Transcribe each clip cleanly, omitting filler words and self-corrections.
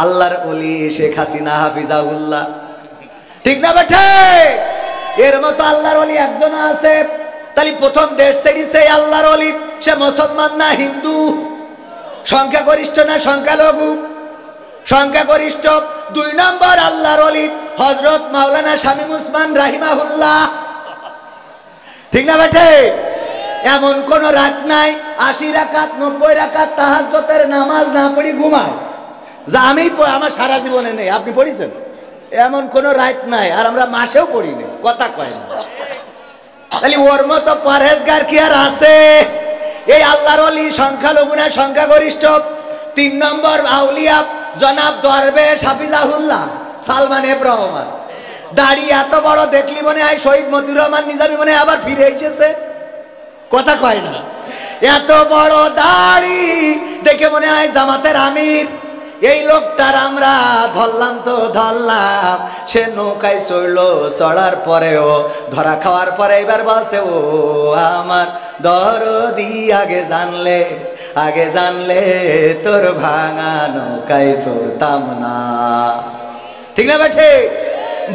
আল্লাহর ওলি শেখ হাসিনা হাফিজাহুল্লাহ। ঠিক না বেঠে? এর মতো আল্লাহর ওলি একজন আছে। তাহলে প্রথম দেশ ছেড়েছে আল্লাহর ওলি, সে মুসলমান না হিন্দু? সংখ্যাগরিষ্ঠ না সংখ্যালঘু? সংখ্যাগরিষ্ঠ। 2 নম্বর আল্লাহর ওলি হযরত মাওলানা শামীম ওসমান রাহিমাহুল্লাহ। ঠিক না বেঠে? এমন কোন রাত নাই 80 রাকাত 90 রাকাত তাহাজ্জুদের নামাজ না পড়ি ঘুমায়, যা আমি আমার সারা জীবনে নেই। আপনি পড়েছেন? এমন কোন রাত নাই। আর আমরা মাসেও পড়ি না, কথা কয় না। তাহলে ওর মতো পরহেজগার কি আর আছে? এই আল্লাহর ওলি সংখ্যালঘু না সংখ্যাগরিষ্ঠ? 3 নম্বর আউলিয়া জনাব দরবেশ হাফিজাহুল্লাহ সালমান এফ রহমান। দাড়ি এত বড় দেখলি মনে হয় শহীদ মতিউর রহমান নিজামী মনে হয় আবার ফিরে এসেছে, কথা কয় না। এত বড় দাড়ি দেখে মনে হয় জামাতের আমির। এই লোকটার আমরা ধরলাম তো ধরলাম, সে নৌকায় চড়লো, চড়ার পরেও ধরা খাওয়ার পরে এবার বলছে, ও আমার দরদি আগে জানলে তোর ভাঙা নৌকায় চড়তাম না। ঠিক না বেঠে?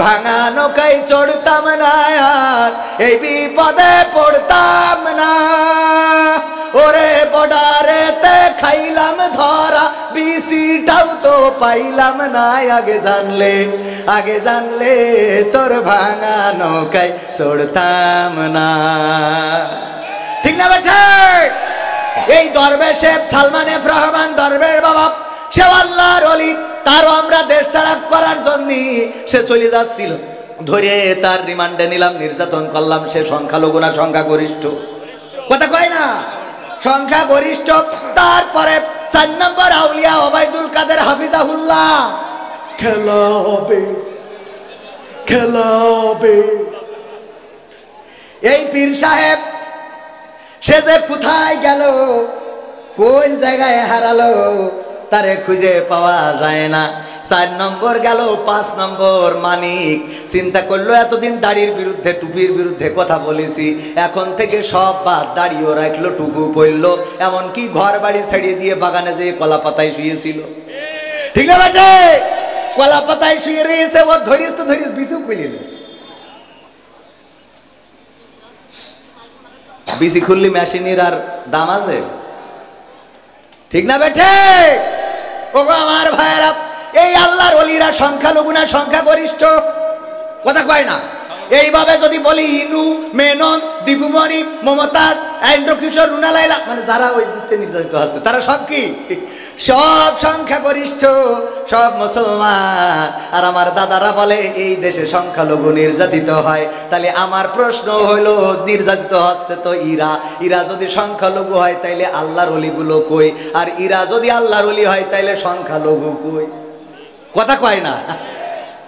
ভাঙা নৌকায় চড়তাম না, আর এই বিপদে পড়তাম না। ওরে বর্ডারেতে খাইলাম ধরা, বিসিটাও তো পাইলাম না। আগে জানলে তোর ভাঙা নৌকায় চড়তাম না। ঠিক না বেঠে? এই দরবেশ সালমান এফ রহমান দরবেশ বাবা, সে আল্লাহর ওলি। তারও আমরা দেশ ছাড়া করার জন্য সে চলে যাচ্ছিল, ধরে তার রিমান্ডে নিলাম, নির্যাতন করলাম। সে সংখ্যালঘু না সংখ্যাগরিষ্ঠ? কথা কয় না? সংখ্যাগরিষ্ঠ। তারপরে 4 নম্বর আউলিয়া ওবায়দুল কাদের হাফিজাহুল্লাহ। খেলা হবে। এই পীর সাহেব সে যে কোথায় গেল, কোন জায়গায় হারালো, তারে খুঁজে পাওয়া যায় না। 4 নম্বর গেল। 5 নম্বর মানিক চিন্তা করলো, এতদিন দাড়ির বিরুদ্ধে টুপির বিরুদ্ধে কথা বলেছি, এখন থেকে সব বাদ, দাড়িও রাখলো, টুপু পরলো, এমনকি ঘর বাড়ি ছেড়ে দিয়ে বাগানে যেয়ে কলা পাতায় শুয়েছিল। ঠিক আছে? কলা পাতায় শুয়ে রয়েছে। ও ধরিস তো ধরিস, বিছু খুলিল, বিসি খুললি মেশিনের আর দাম আছে। ঠিক না বেঠে? ওগো আমার ভাইয়েরা, এই আল্লাহর ওলিরা সংখ্যালঘু না সংখ্যাগরিষ্ঠ? কথা কয় না? এইভাবে যদি বলি ইনু, মেনন, দীপুমণি, মমতাজ, এন্ড্রকিশোর, রুনা লাইলা, মানে যারা ওই দিকতে নির্যাতিত আছে, তারা সব কি? সব সংখ্যাগরিষ্ঠ, সব মুসলমান। আর আমার দাদারা বলে এই দেশে সংখ্যালঘু নির্যাতিত হয়। তাহলে আমার প্রশ্ন হইল, নির্যাতিত হচ্ছে তো ইরা যদি সংখ্যালঘু হয় তাইলে আল্লাহর ওলিগুলো কই? আর ইরা যদি আল্লাহর ওলি হয় তাইলে সংখ্যালঘু কই? কথা কয় না?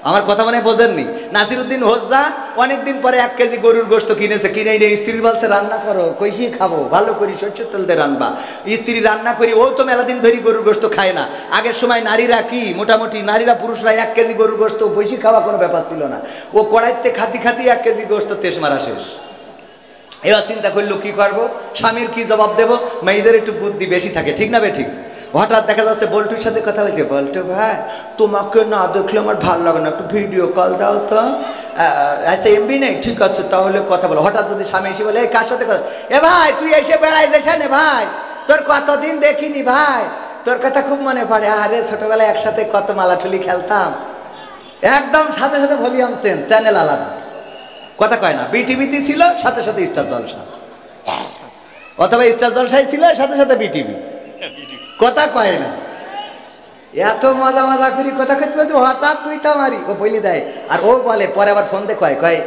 আমার কথা মানে বোঝেননি? নাসিরউদ্দিন হোজ্জা অনেকদিন পরে 1 কেজি গরুর গোশত কিনেছে, কিনে নিয়ে স্ত্রী বলছে রান্না করো, কইছি খাবো, ভালো করি সরষের তেল দিয়ে রান্না। স্ত্রী রান্না করি, ও তো মেলা দিন ধরে গরুর গোশত খায় না। আগের সময় নারীরা কি মোটামুটি নারীরা পুরুষরা 1 কেজি গরুর গোশত বৈশি খাওয়া কোনো ব্যাপার ছিল না। ও কড়াইতে খাতি 1 কেজি গোশত তেজ মারা শেষ। এবার চিন্তা করলো কি করবো, স্বামীর কি জবাব দেবো? মেয়েদের একটু বুদ্ধি বেশি থাকে, ঠিক না বে ঠিক? হঠাৎ দেখা যাচ্ছে বল্টুর সাথে কথা বলছে, বল্টু ভাই তোমাকে না দেখলে আমার ভালো লাগে না, একটু ভিডিও কল দাও তো। আচ্ছা এমবি নেই, ঠিক আছে তাহলে কথা বলো। হঠাৎ যদি স্বামী এসে বলে কার সাথে কথা, এ ভাই তুই এসে বেড়াই দেশে নে ভাই, তোর কতদিন দেখিনি ভাই, তোর কথা খুব মনে পড়ে। আরে ছোটবেলায় একসাথে কত মালাঠুলি খেলতাম। একদম সাথে সাথে ভলিউম চেঞ্জ, চ্যানেল আলাদা। কথা কয় না? বিটিভিতে ছিল, সাথে সাথে স্টার জলসা, অথবা স্টার জলসাই ছিল, সাথে সাথে বিটিভি। কথা কয় না? এত মজা করি কথা কইতে বলতে, হঠাৎ তুই তো মারি ও বলি দেয়। আর ও বলে পরে আবার ফোন দিয়ে কয়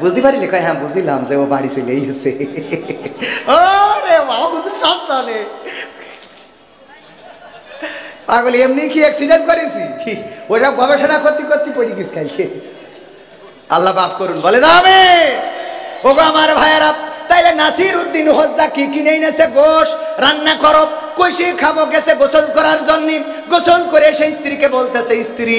বুঝতে পারিলে? কয় হ্যাঁ বুঝলাম যে ও বাড়ি চলে গেছে। ওরে বাবা, সব জানে পাগল। এমনি কি অ্যাক্সিডেন্ট করেছি? ওটা গবেষণা করতে করতে পড়ি গেছি খাইছে। আল্লাহ মাফ করুন, বলে না আমি। ওগো আমার ভাইয়েরা, তাইলে নাসিরউদ্দিন হোজ্জা কি কিনে এনেছে? গোশ রান্না করো, কইছি খাবো, গেছে গোসল করার জন্য। গোসল করে সেই স্ত্রীকে বলতেছে, স্ত্রী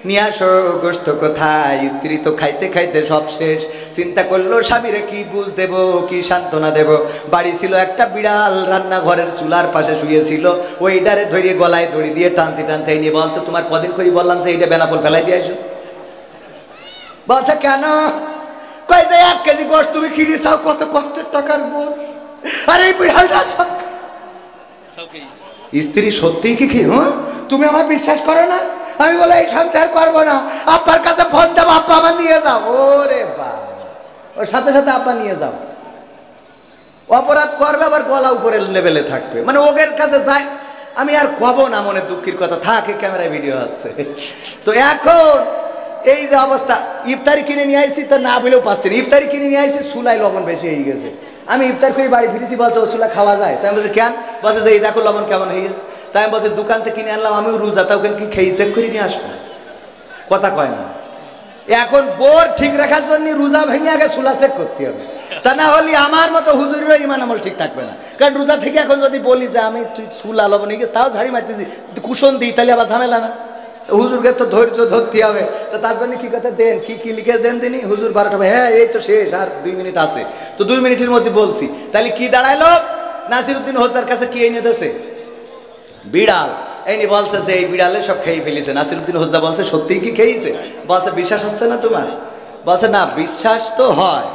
নিয়ে আসো গোশত কোথায়? স্ত্রী তো খাইতে খাইতে সব শেষ, চিন্তা করলো স্বামীরে কি বুঝ দেব, কি সান্ত্বনা দেব। বাড়ি ছিল একটা বিড়াল, রান্নাঘরের চুলার পাশে শুয়েছিল, ওইটারে ধরে গলায় দড়ি দিয়ে টানতে টানতে নিয়ে বলছে, তোমার কদিন করে বললাম যে এইটা বেনাপোল ফেলাই দিয়ে আসো। বলছে কেন? কই যে 1 কেজি গোশত তুমি কিনে চাও, কত কষ্টের টাকার গোশ, আর এই বিড়ালটা সব। স্ত্রী সত্যিই কি খেয়ে, তুমি আমার বিশ্বাস করো না? আমি বলে এই সংসার করবো না, আব্বার কাছে ফোন দেবো, আব্বা আমার নিয়ে যাও। ওরে বাবা, ওর সাথে সাথে আব্বা নিয়ে যাও। অপরাধ করবে আবার গলা উপরের লেভেলে থাকবে, মানে ওদের কাছে যায়। আমি আর কব না, মনে দুঃখের কথা, থাকে ক্যামেরায় ভিডিও আসছে। তো এখন এই যে অবস্থা, ইফতারি কিনে নিয়ে আসছি, তা না বলেও পাচ্ছি না। ইফতারি কিনে নিয়ে আসছি, চুলায় লবণ বেশি হয়ে গেছে। আমি ইফতার করে বাড়ি ফিরেছি, বলছে ও চুলা খাওয়া যায়? তাই আমি বলছি কেন? বলছে যে এই দেখো লবণ কেমন হয়ে গেছে। তাই আমি বলছি দোকান থেকে কিনে আনলাম, আমি রোজা, তা ওখানে কি খেয়ে চেক করে নিয়ে আসবো? কথা কয় না। এখন বোর ঠিক রাখার জন্য রোজা ভেঙে আগে চুলা চেক করতে হবে, তা না হলে আমার মতো হুজুরেরও ইমান আমল ঠিক থাকবে না। কারণ রোজা থেকে এখন যদি বলি যে আমি তুই চুলা লবণ নিয়ে তাও ঝাড়ি মারতেছি, কুশন দিই, তাহলে আবার ঝামেলা না। হুজুরকে তো ধৈর্য ধরতে হবে। তো তার জন্য কি কথা দেন, কি লিখে দেন তিনি? হুজুর 12টা, হ্যাঁ এই তো শেষ, আর 2 মিনিট আছে। তো 2 মিনিটের মধ্যে বলছি। তাহলে কি দাঁড়াইলো? নাসিরউদ্দিন হোজার কাছে কি এনে দিয়েছে? বিড়াল। এনে বলছে যে এই বিড়ালে সব খেয়ে ফেলেছে। নাসিরউদ্দিন হোজা বলছে সত্যিই কি খেয়েছে? বলছে বিশ্বাস হচ্ছে না তোমার? বলছে না, বিশ্বাস তো হয়।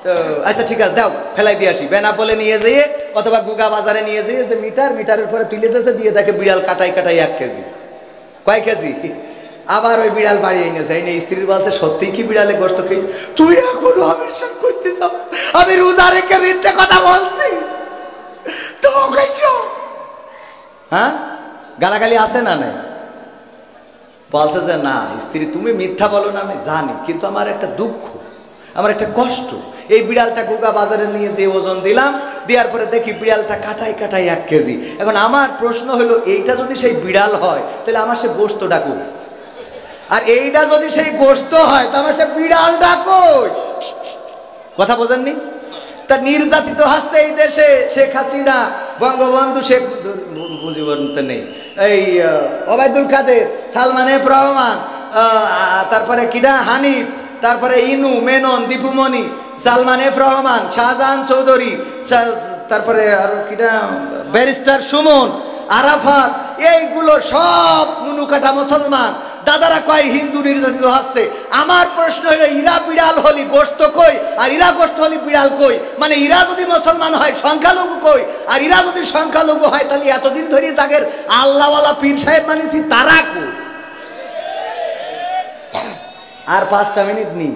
তো আচ্ছা ঠিক আছে, দাও ফেলাই দিয়ে আসি। বেনাপোলে নিয়ে যেয়ে অথবা গুগা বাজারে নিয়ে যেয়ে যে মিটারের পরে তুলে দিয়েছে, দিয়ে দেখে বিড়াল কাটাই 1 কেজি। কয় কেজি? আবার ওই বিড়াল বাড়ি এনেছে। এই স্ত্রীর বলছে সত্যি কি বিড়ালে গোশত খেয়েছে? তুই এখনো আবিষ্কার করতে চাও আমি রোজা রেখে মিথ্যে কথা বলছি? তো হ্যাঁ, গালাগালি আছে না? নাই। বলছে যে না স্ত্রী, তুমি মিথ্যা বলো না আমি জানি, কিন্তু আমার একটা দুঃখ, আমার একটা কষ্ট। এই বিড়ালটা গুগা বাজারে নিয়ে যে ওজন দিলাম, দেওয়ার পরে দেখি বিড়ালটা কাটাই 1 কেজি। এখন আমার প্রশ্ন হলো, এইটা যদি সেই বিড়াল হয় তাহলে আমার সে গোশত ডাকুই, আর এইটা যদি সেই গোশত হয় তো আমার সে বিড়াল ডাকুই। কথা বোঝেননি? তা নির্যাতিত হচ্ছে এই দেশে শেখ হাসিনা, বঙ্গবন্ধু শেখ মুজিবুর নেই, এই ওবায়দুল কাদের, সালমান এফ রহমান, তারপরে কিনা হানিফ, তারপরে ইনু, মেনন, দীপুমণি, সালমান এফ রহমান, শাহজাহান চৌধুরী, তারপরে আর কিনা ব্যারিস্টার সুমন, আরাফাত, এইগুলো সব নুনুকাটা মুসলমান। দাদারা কয় হিন্দু নির্যাতিত হচ্ছে। আমার প্রশ্ন হলো, ইরা বিড়াল হলি গোশত কই, আর ইরা গোশত হলি বিড়াল কই? মানে ইরা যদি মুসলমান হয় সংখ্যালঘু কই, আর ইরা যদি সংখ্যালঘু হয় তাহলে এতদিন ধরে জাগের আল্লাহওয়ালা পীর সাহেব মানেছি তারা কই? আর 5টা মিনিট নি।